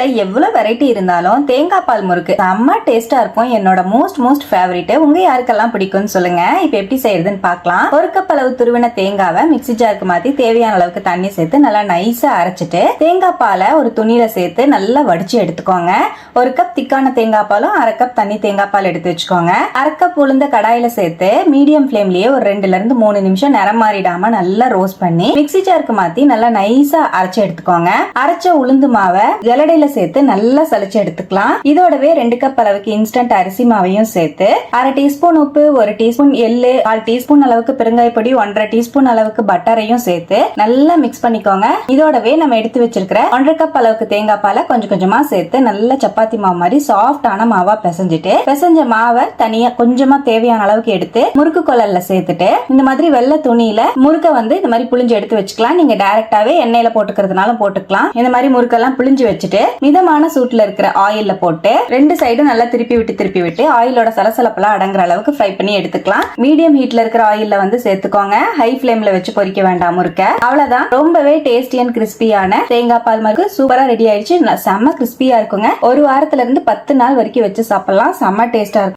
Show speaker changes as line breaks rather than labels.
முறுக்குல எவ்வளவு வெரைட்டி இருந்தாலும் தேங்காய் பால் முறுக்கு செம்ம டேஸ்டா இருக்கும். என்னோட மோஸ்ட் ஃபேவரட். உங்க யாருக்கெல்லாம் பிடிக்கும்னு சொல்லுங்க. இப்ப எப்படி செய்யறதுன்னு பார்க்கலாம். ஒரு கப் அளவு துருவின தேங்காவை மிக்ஸி ஜாருக்கு மாத்தி தேவையான அளவுக்கு தண்ணி சேர்த்து நல்லா நைஸா அரைச்சிட்டு தேங்காய் பாலை ஒரு துணியில சேர்த்து நல்லா வடிச்சு எடுத்துக்கோங்க. ஒரு கப் திக்கான தேங்காய் பாலும் அரை கப் தண்ணி தேங்காய் பால் எடுத்து வச்சுக்கோங்க. அரை கப் உளுந்த கடாயில சேர்த்து மீடியம் ஃபிளேம்லயே ஒரு 2ல இருந்து 3 நிமிஷம் நிறம் மாறிடாம நல்லா ரோஸ்ட் பண்ணி மிக்ஸி ஜாருக்கு மாத்தி நல்லா நைஸா அரைச்சு எடுத்துக்கோங்க. அரைச்ச உளுந்து மாவை ஜல்லடையில சேர்த்து நல்லா சலிச்சு எடுத்துக்கலாம். இதோடவே 2 கப் அளவுக்கு இன்ஸ்டன்ட் அரிசி மாவையும் சேர்த்து அரை டீஸ்பூன் உப்பு, 1 டீஸ்பூன் எள்ளு, 1/4 டீஸ்பூன் அளவுக்கு பெருங்காய பொடி, 1/2 டீஸ்பூன் அளவுக்கு பட்டரையும் சேர்த்து நல்லா மிக்ஸ் பண்ணிக்கோங்க. இதோடவே நம்ம எடுத்து வச்சிருக்கிற 1/2 கப் அளவுக்கு தேங்காய் பாலை கொஞ்சம் கொஞ்சமா சேர்த்து நல்லா சப்பாத்தி மாவு மாதிரி சாஃப்டான மாவா பிசைஞ்சிட்டு பிசைஞ்ச மாவை தனியா கொஞ்சமா தேவையான அளவுக்கு எடுத்து முறுக்கு குழல்ல சேர்த்துட்டு இந்த மாதிரி வெள்ளை துணியில முறுக்க இந்த மாதிரி புளிஞ்சு எடுத்து வச்சுக்கலாம். நீங்க டைரக்டாவே எண்ணெயில போட்டுக்கிறதுனாலும் போட்டுக்கலாம். இந்த மாதிரி முறுக்கெல்லாம் புளிஞ்சு வச்சுட்டு மிதமான சூட்ல இருக்கிற ஆயில்ல போட்டு 2 சைடும் நல்லா திருப்பி விட்டு ஆயிலோட சலசலப்பெல்லாம் அடங்குற அளவுக்கு ஃப்ரை பண்ணி எடுத்துக்கலாம். மீடியம் ஹீட்ல இருக்கிற ஆயில்ல சேர்த்துக்கோங்க. ஹை ஃபிளேம்ல வச்சு பொரிக்க வேண்டாம் முறுக்க. அவ்வளவுதான். ரொம்பவே டேஸ்டி அண்ட் கிறிஸ்பியான தேங்காய் பால் முறுக்கு சூப்பரா ரெடி ஆயிடுச்சு. செம்ம கிறிஸ்பியா இருக்குங்க. ஒரு வாரத்துல இருந்து 10 நாள் வரைக்கும் வச்சு சாப்பிடலாம். செம்ம டேஸ்டா இருக்கும்.